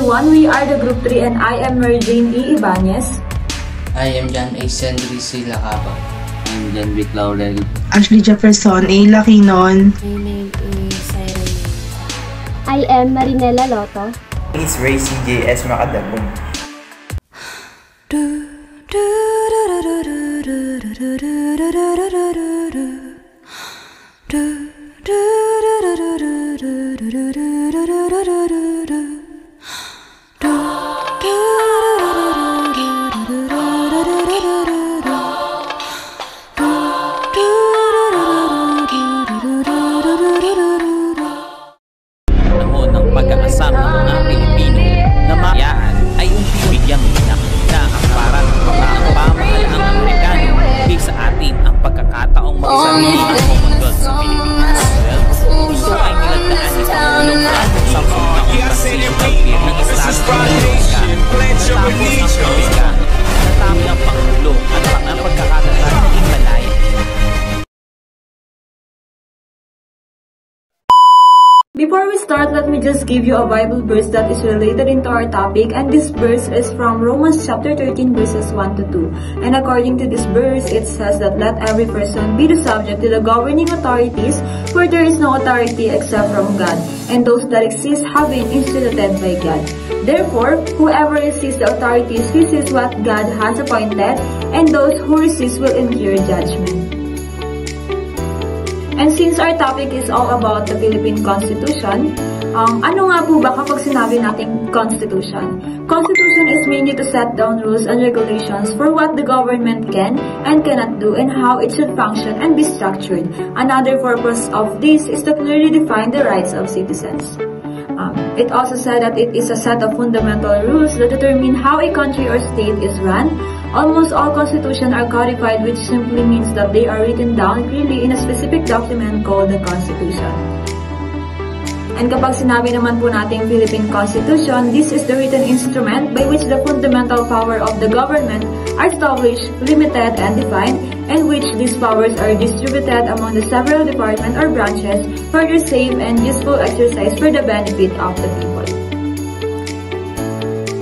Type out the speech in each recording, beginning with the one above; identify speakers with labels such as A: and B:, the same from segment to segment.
A: everyone, we are the Group 3 and I am Mary Jane E. Ibanez.
B: I am John A. Sendri Silacaba.
C: I am John Vic Laurel.
D: Ashley Jefferson A. Lakinon.
E: My name is Cyril.
F: I am Marinela Lotto.
G: It's Ray CJS Macadabong.
C: Panahon ng pag-aasam ng mga Pilipino na mayaan ay bigyang minakita na ang parang ang pamahalaang Amerikano hindi sa atin ang pagkakataong magsarili ng Commonwealth sa Pilipinas. Well, ito ay nilataan ni Pangulong Francis sa transitional period ng Estado ng Amerika. Natapos ang Amerika, natapos ang Pangulo at ang pagkakataon ng Malaya.
A: Before we start, let me just give you a Bible verse that is related into our topic, and this verse is from Romans chapter 13 verses 1 to 2. And according to this verse, it says that let every person be the subject to the governing authorities, for there is no authority except from God, and those that exist have been instituted by God. Therefore, whoever resists the authorities resists what God has appointed, and those who resist will incur judgment. And since our topic is all about the Philippine Constitution, ano nga po ba kapag sinabi nating Constitution? Constitution is mainly to set down rules and regulations for what the government can and cannot do and how it should function and be structured. Another purpose of this is to clearly define the rights of citizens. It also said that it is a set of fundamental rules that determine how a country or state is run. Almost all constitutions are codified, which simply means that they are written down clearly in a specific document called the Constitution. And kapag sinabi naman po natin Philippine Constitution, this is the written instrument by which the fundamental power of the government are established, limited, and defined, and which these powers are distributed among the several departments or branches for their safe and useful exercise for the benefit of the people.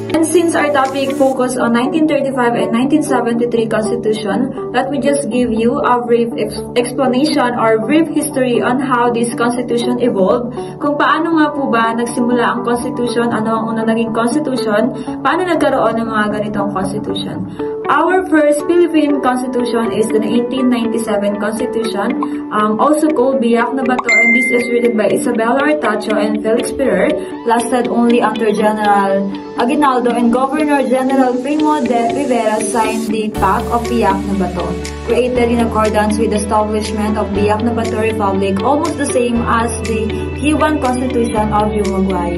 A: And since our topic focused on 1935 and 1973 Constitution, let me just give you a brief explanation or brief history on how this Constitution evolved, kung paano nga po ba nagsimula ang Constitution, ano ang unang naging Constitution, paano nagkaroon ng mga ganitong Constitution. Our first Philippine Constitution is the 1897 Constitution, also called Biak na Bato, and this is written by Isabel Artacho and Felix Ferrer, lasted only under General Aguinaldo, and Governor General Primo de Rivera signed the Pact of Biak na Bato, created in accordance with the establishment of Biak na Bato Republic, almost the same as the Cuban Constitution of Uruguay.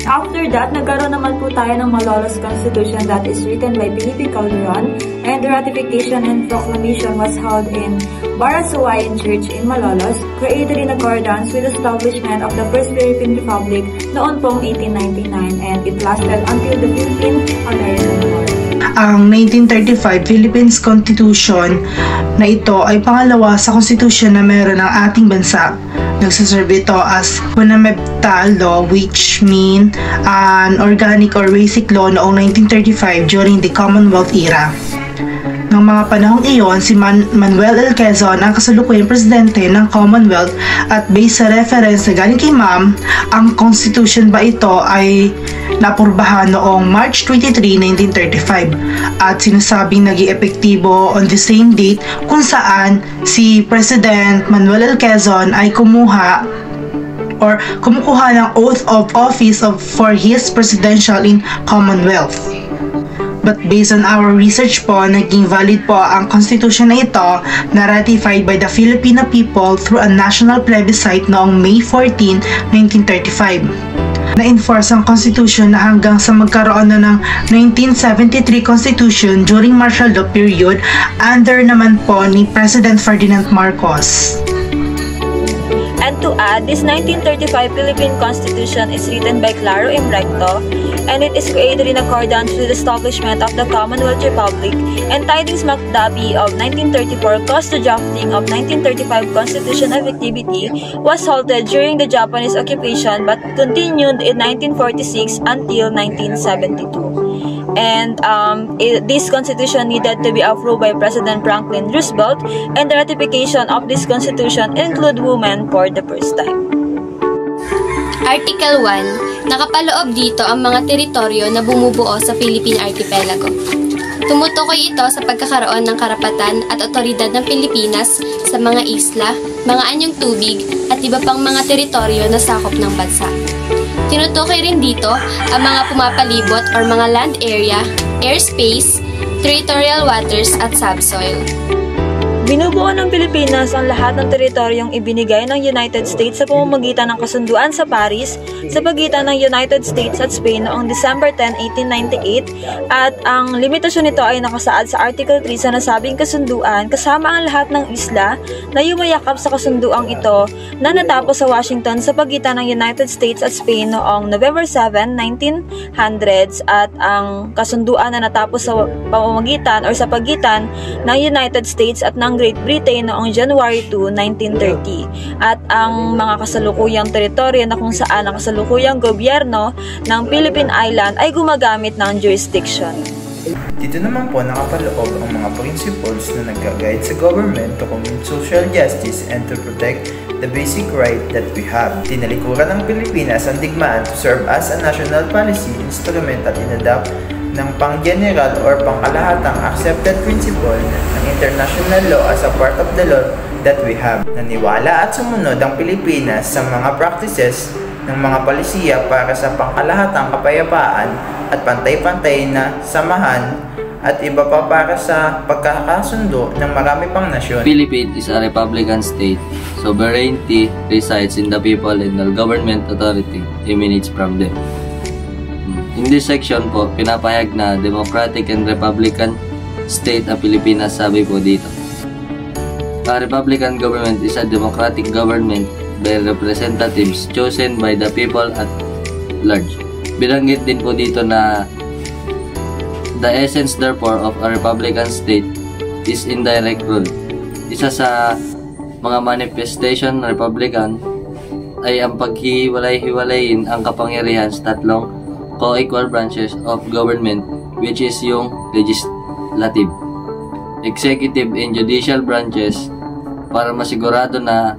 A: After that, nagkaroon naman po tayo ng Malolos Constitution that is written by Felipe Calderon, and the ratification and proclamation was held in Barasuayan Church in Malolos, created in accordance with the establishment of the First Philippine Republic noon pong 1899, and it lasted until the Philippine-American War.
D: Ang 1935 Philippines Constitution na ito ay pangalawa sa constitution na meron ng ating bansa. Nagsaserve ito as fundamental law, which mean an organic or basic law noong 1935 during the Commonwealth era. Noong mga panahong iyon, si Manuel L. Quezon ang kasalukuyang presidente ng Commonwealth, at based sa reference na galing kay Ma'am, ang constitution ba ito ay napurbahan noong March 23, 1935 at sinasabing naging epektibo on the same date kung saan si President Manuel L. Quezon ay kumukuha ng oath of office for his presidential in Commonwealth. But based on our research po, naging valid po ang constitution na ito na ratified by the Filipino people through a national plebiscite noong May 14, 1935. Na-enforce ang constitution na hanggang sa magkaroon na ng 1973 constitution during martial law period under naman po ni President Ferdinand Marcos.
H: And to
A: This 1935 Philippine Constitution is written by Claro Imrecto, and it is created in accordance with the establishment of the Commonwealth Republic, and tidings Macdabi of 1934 caused the drafting of 1935 Constitution effectivity was halted during the Japanese occupation but continued in 1946 until 1972. And this constitution needed to be approved by President Franklin Roosevelt, and the ratification of this constitution include women for the first time.
F: Article 1. Nakapaloob dito ang mga teritoryo na bumubuo sa Philippine Archipelago. Tumutukoy ito sa pagkakaroon ng karapatan at otoridad ng Pilipinas sa mga isla, mga anyong tubig at iba pang mga teritoryo na sakop ng bansa. Tinutukoy rin dito ang mga pumapalibot or mga land area, airspace, territorial waters at subsoil.
A: Binubuo ng Pilipinas ang lahat ng teritoryong ibinigay ng United States sa pamamagitan ng kasunduan sa Paris sa pagitan ng United States at Spain noong December 10, 1898, at ang limitasyon nito ay nakasaad sa Article 3 sa nasabing kasunduan kasama ang lahat ng isla na yumayakap sa kasunduang ito na natapos sa Washington sa pagitan ng United States at Spain noong November 7, 1900, at ang kasunduan na natapos sa pamamagitan or sa pagitan ng United States at ng Great Britain noong January 2, 1930, at ang mga kasalukuyang teritoryo na kung saan ang kasalukuyang gobyerno ng Philippine Island ay gumagamit ng jurisdiction.
G: Dito naman po nakapaloob ang mga principles na nag-guide sa government to commit social justice and to protect the basic right that we have. Tinalikuran ng Pilipinas ang digmaan to serve as a national policy instrument at inadapt ng pang-general or pangkalahatang accepted principle ng international law as a part of the law that we have. Naniwala at sumunod ang Pilipinas sa mga practices ng mga palisiya para sa pangkalahatang kapayapaan at pantay-pantay na samahan at iba pa para sa pagkakasundo ng marami pang nasyon.
B: Philippines is a republican state. Sovereignty resides in the people and the government authority emanates from them. In this section po, pinapahayag na democratic and republican state ang Pilipinas, sabi po dito. A republican government is a democratic government by representatives chosen by the people at large. Binanggit din po dito na the essence therefore of a republican state is indirect rule. Isa sa mga manifestation republican ay ang paghiwalay-hiwalayin ang kapangyarihan sa tatlong co-equal branches of government, which is yung legislative, executive and judicial branches, para masigurado na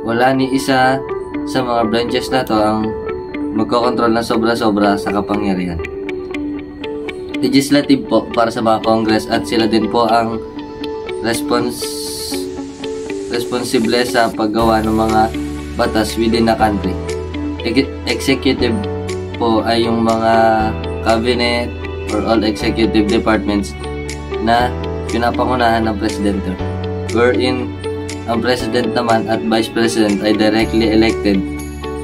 B: wala ni isa sa mga branches na to ang magkokontrol ng sobra-sobra sa kapangyarihan. Legislative po para sa mga Congress at sila din po ang responsible sa paggawa ng mga batas within the country. Executive po ay yung mga cabinet or all executive departments na pinapangunahan ng presidente, wherein ang president naman at vice president ay directly elected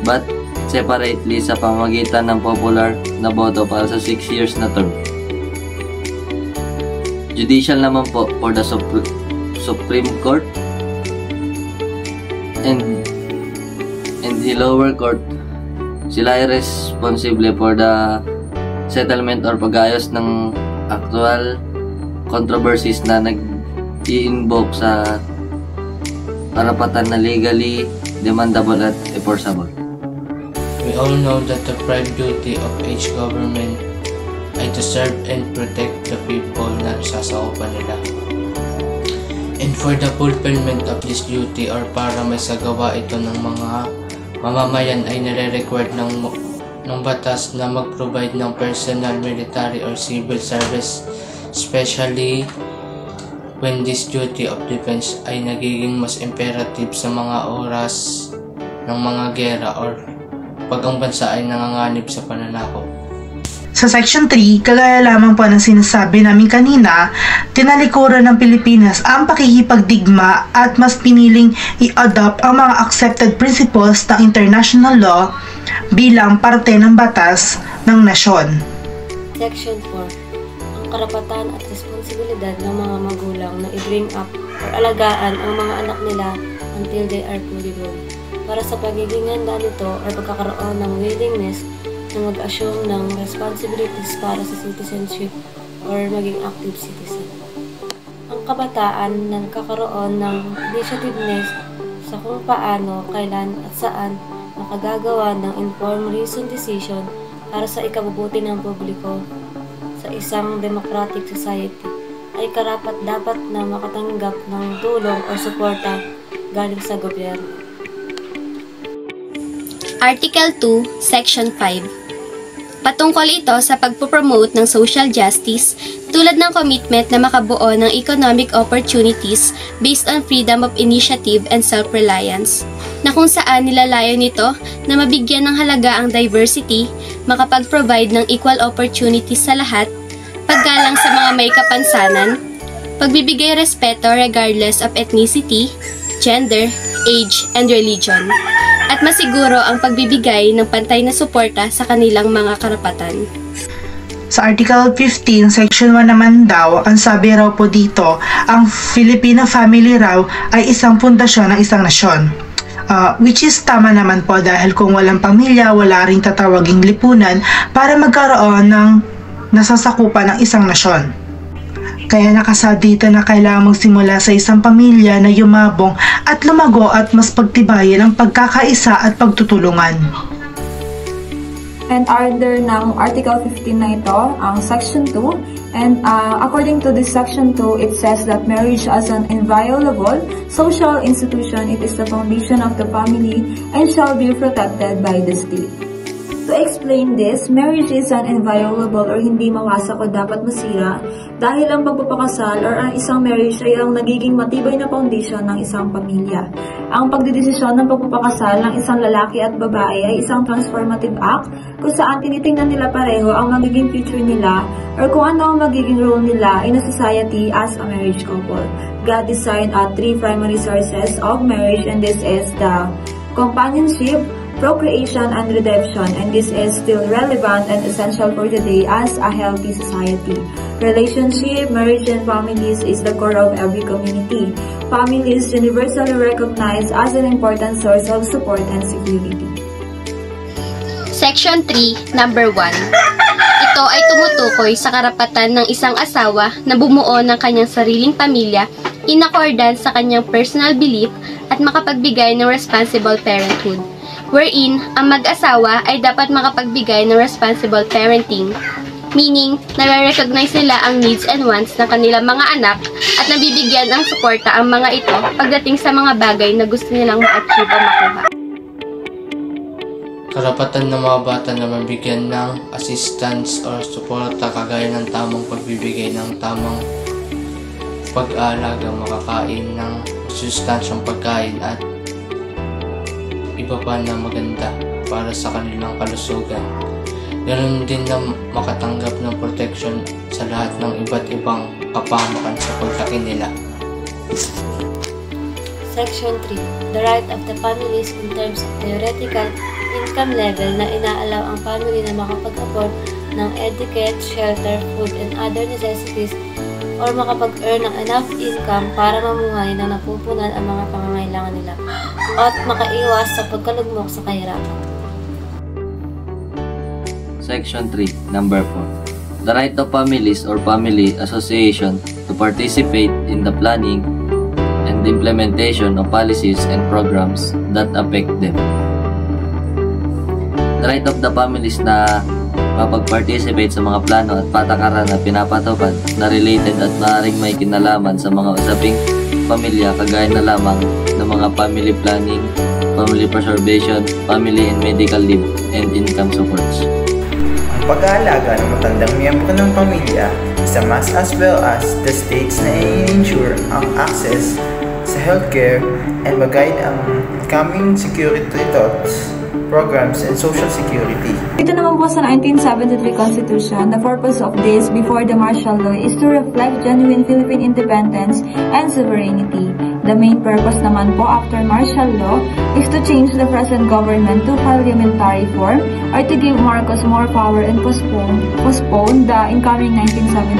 B: but separately sa pamamagitan ng popular na boto para sa 6 years na term. Judicial naman po for the Supreme Court and the lower court. Sila ay responsible for the settlement or pag-ayos ng actual controversies na nag-i-invoke sa karapatan na legally demandable at enforceable. We all know that the prime duty of each government ay to serve and protect the people na sasakupan nila. And for the fulfillment of this duty or para may sagawa ito ng mga mamamayan ay nare-required ng batas na mag-provide ng personal, military or civil service, especially when this duty of defense ay nagiging mas imperative sa mga oras ng mga gera or pag ang bansa ay nanganganib sa pananakop.
D: Sa Section 3, kagaya lamang po ng sinasabi namin kanina, tinalikuran ng Pilipinas ang pakikipagdigma at mas piniling i-adopt ang mga accepted principles ng international law bilang parte ng batas ng nasyon.
E: Section 4. Ang karapatan at responsibilidad ng mga magulang na i-bring up or alagaan ang mga anak nila until they are fully grown. para sa pagiging handa nito or pagkakaroon ng willingness na mag-assume ng responsibilities para sa citizenship or maging active citizen. Ang kabataan nagkakaroon ng initiativeness sa kung paano, kailan at saan makagagawa ng informed reasoned decision para sa ikabubuti ng publiko sa isang democratic society ay karapat-dapat na makatanggap ng tulong o suporta galing sa gobyerno.
F: Article 2, Section 5. Patungkol ito sa pagpopromote ng social justice tulad ng commitment na makabuo ng economic opportunities based on freedom of initiative and self-reliance, na kung saan nilalayo nito na mabigyan ng halaga ang diversity, makapag-provide ng equal opportunities sa lahat, paggalang sa mga may kapansanan, pagbibigay respeto regardless of ethnicity, gender, age, and religion, at masiguro ang pagbibigay ng pantay na suporta sa kanilang mga karapatan.
D: Sa Article 15, Section 1 naman daw, ang sabi raw po dito, ang Filipino family raw ay isang pundasyon ng isang nasyon. Which is tama naman po dahil kung walang pamilya, wala ring tatawaging lipunan para magkaroon ng nasasakupan ng isang nasyon. Kaya nakasad dito na kailangan magsimula sa isang pamilya na yumabong at lumago at mas pagtibayin ang pagkakaisa at pagtutulungan.
A: And under ng Article 15 na ito, ang Section 2, and according to this Section 2, it says that marriage as an inviolable social institution, it is the foundation of the family and shall be protected by the state. To explain this, marriage is an inviolable or hindi mawasak o dapat masira dahil ang pagpapakasal or ang isang marriage ay ang nagiging matibay na foundation ng isang pamilya. Ang pagdidesisyon ng pagpapakasal ng isang lalaki at babae ay isang transformative act kung saan tinitingnan nila pareho ang magiging future nila or kung ano ang magiging role nila in a society as a marriage couple. God designed 3 primary sources of marriage, and this is the companionship, procreation, and redemption, and this is still relevant and essential for today as a healthy society. Relationship, marriage, and families is the core of every community. Family is universally recognized as an important source of support and security.
F: Section 3, Number 1. Ito ay tumutukoy sa karapatan ng isang asawa na bumuo ng kanyang sariling pamilya in accordance sa kanyang personal belief at makapagbigay ng responsible parenthood, wherein ang mag-asawa ay dapat makapagbigay ng responsible parenting, meaning nare-recognize nila ang needs and wants ng kanilang mga anak at nabibigyan ng suporta ang mga ito pagdating sa mga bagay na gusto nilang ma-achieve o makuha.
H: Karapatan ng mga bata na mabigyan ng assistance or suporta kagaya ng tamang pagbibigay ng tamang pag-aalaga, makakain ng sustansyang pagkain at iba pa na maganda para sa kanilang kalusugan. Ganoon din na makatanggap ng protection sa lahat ng iba't ibang kapahamakan sa paglaki nila.
E: Section 3. The right of the families in terms of theoretical income level na inaalaw ang family na makapag-afford ng educate, shelter, food, and other necessities or makapag-earn ng enough income para mamuhay na napupunan ang mga pangangailangan nila at makaiwas sa pagkalugmok sa kahirapan.
B: Section 3, Number 4. The right of families or family association to participate in the planning and implementation of policies and programs that affect them. The right of the families na mapag-participate sa mga plano at patakaran na pinapatupad na related at maaaring may kinalaman sa mga usaping pamilya kagaya na lamang ng mga family planning, family preservation, family and medical leave, and income supports.
G: Ang pag-aalaga ng matandang miyembro ng pamilya is a must as well as the states na i-ensure ang access sa healthcare and mag-guide ang incoming security thoughts, programs, and social security.
A: Ito naman po sa 1973 Constitution, the purpose of this before the martial law is to reflect genuine Philippine independence and sovereignty. The main purpose naman po after martial law is to change the present government to parliamentary form or to give Marcos more power and postpone the incoming 1973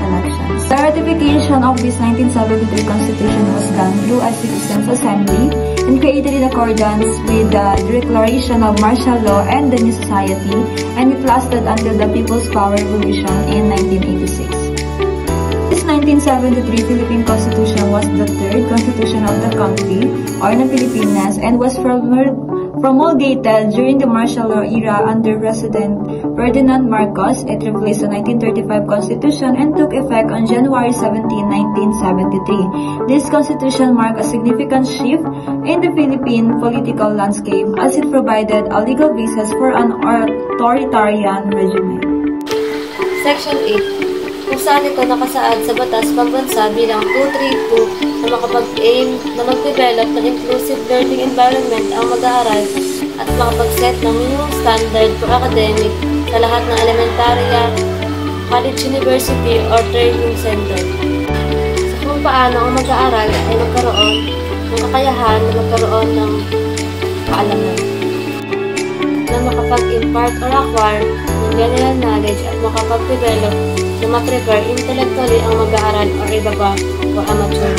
A: elections. The ratification of this 1973 Constitution was done through a Citizens' Assembly and created in accordance with the Declaration of Martial Law and the New Society, and it lasted until the People's Power Revolution in 1986. This 1973 Philippine Constitution was the third constitution of the country, or ng Pilipinas, and was promulgated during the martial law era under President Ferdinand Marcos. It replaced the 1935 Constitution and took effect on January 17, 1973. This constitution marked a significant shift in the Philippine political landscape as it provided a legal basis for an authoritarian regime.
E: Section 8, kung saan ito nakasaad sa Batas Pambansa bilang 232 na makapag-aim na mag-develop ng inclusive learning environment ang mag-aaral at makapag-set ng minimum standard for academic sa lahat ng elementarya, college, university, or training center. Sa kung paano ang mag-aaral ay magkaroon ng kakayahan na magkaroon ng kaalaman, na makapag-impart or acquire ng general knowledge at makapag-develop na ma-prepare intellectually ang mag-aaral or iba pa o amateur.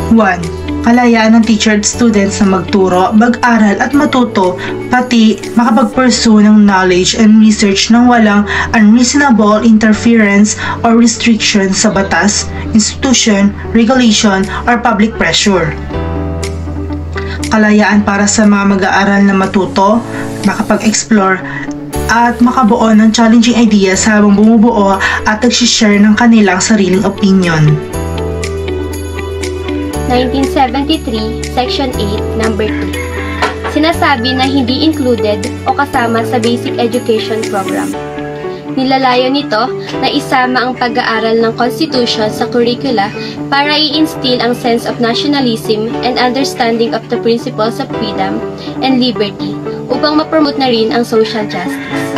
D: 1. Kalayaan ng teacher at students na magturo, mag-aral at matuto, pati makapag-pursue ng knowledge and research nang walang unreasonable interference or restriction sa batas, institution, regulation, or public pressure. Kalayaan para sa mga mag-aaral na matuto, makapag-explore, at makabuo ng challenging ideas habang bumubuo at nag-share ng kanilang sariling opinion.
F: 1973, Section 8, Number 2. Sinasabi na hindi included o kasama sa Basic Education Program. Nilalayo nito na isama ang pag-aaral ng Constitution sa curricula para i-instill ang sense of nationalism and understanding of the principles of freedom and liberty upang mapromote na rin ang social justice.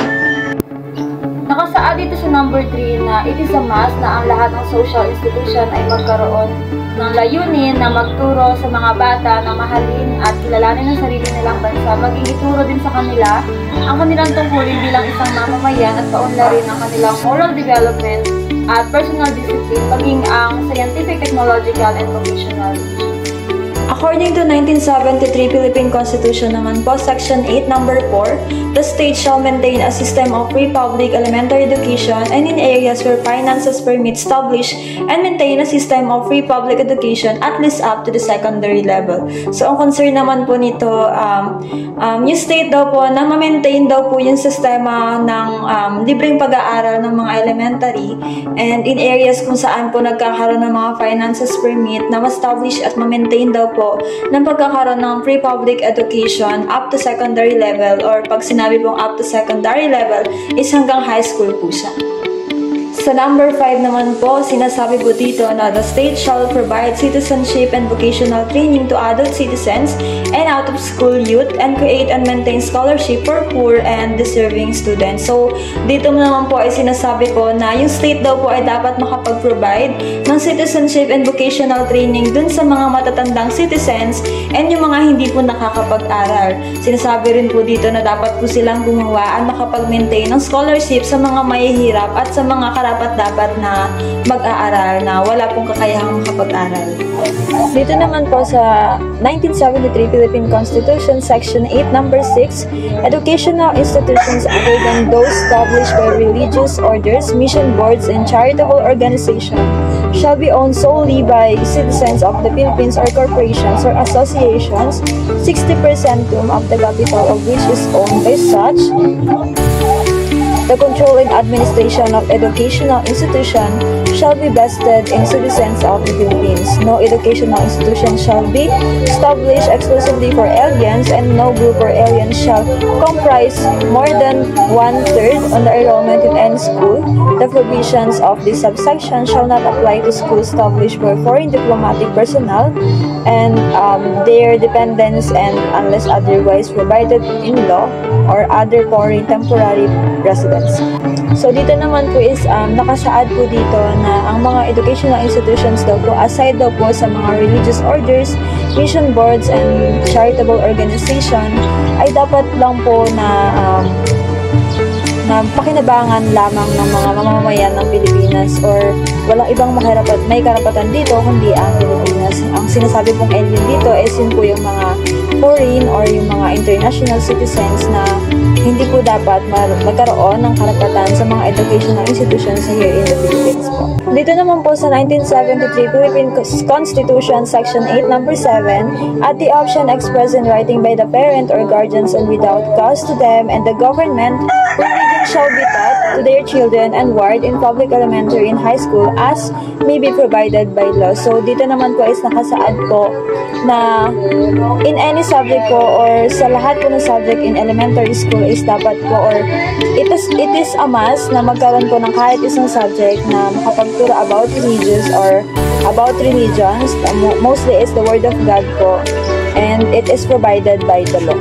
A: Nakasaad dito sa number 3 na it is a must na ang lahat ng social institution ay magkaroon ng layunin na magturo sa mga bata na mahalin at kilalanin ang sarili nilang bansa, maging ituro din sa kanila ang kanilang tungkulin bilang isang mamamayan at paunlarin ang kanilang moral development at personal discipline, maging ang scientific, technological, and vocational. According to 1973 Philippine Constitution naman po, Section 8, Number 4, the state shall maintain a system of free public elementary education and in areas where finances permit establish and maintain a system of free public education at least up to the secondary level. So, ang concern naman po nito, yung state daw po na ma-maintain daw po yung sistema ng libreng pag-aaral ng mga elementary and in areas kung saan po nagkakaroon ng mga finances permit na ma-establish at ma-maintain daw po ng pagkakaroon ng free public education up to secondary level, or pag sinabi pong up to secondary level is hanggang high school po siya. Sa number 5 naman po, sinasabi po dito na the state shall provide citizenship and vocational training to adult citizens and out-of-school youth and create and maintain scholarship for poor and deserving students. So, dito naman po ay sinasabi po na yung state daw po ay dapat makapag-provide ng citizenship and vocational training dun sa mga matatandang citizens and yung mga hindi po nakakapag-aral. Sinasabi rin po dito na dapat po silang gumawa at makapag-maintain ng scholarship sa mga mahihirap at sa mga karapat-dapat na mag-aaral na wala pong kakayahang makapag-aral. Dito naman po sa 1973 Philippine Constitution, Section 8, Number 6, educational institutions other than those established by religious orders, mission boards, and charitable organizations shall be owned solely by citizens of the Philippines or corporations or associations, 60% of the capital of which is owned by such. The control and administration of educational institution shall be vested in citizens of the Philippines. No educational institution shall be established exclusively for aliens, and no group or alien shall comprise more than 1/3 on the enrollment in any school. The provisions of this subsection shall not apply to schools established for foreign diplomatic personnel and their dependents, and unless otherwise provided in law or other foreign temporary residents. So, dito naman po is nakasaad po dito na ang mga educational institutions daw po, aside daw po sa mga religious orders, mission boards, and charitable organization, ay dapat lang po na na pakinabangan lamang ng mga mamamayan ng Pilipinas or walang ibang may karapatan dito kundi ang Pilipinas. Ang sinasabi pong alien dito is yun po yung mga foreign or yung mga international citizens na hindi po dapat magkaroon ng karapatan sa mga educational institutions here in the Philippines po. Dito naman po sa 1973 Philippine Constitution Section 8 number 7, at the option expressed in writing by the parent or guardians and without cost to them and the government, religion shall be taught to their children and ward in public elementary and high school as may be provided by law. So dito naman po is nakasaad po na in any subject po or sa lahat po ng subject in elementary school is dapat po or it is a must na magkaroon po ng kahit isang subject na makapagturo about religious or about religions. Mostly is the word of God po, and it is provided by the law.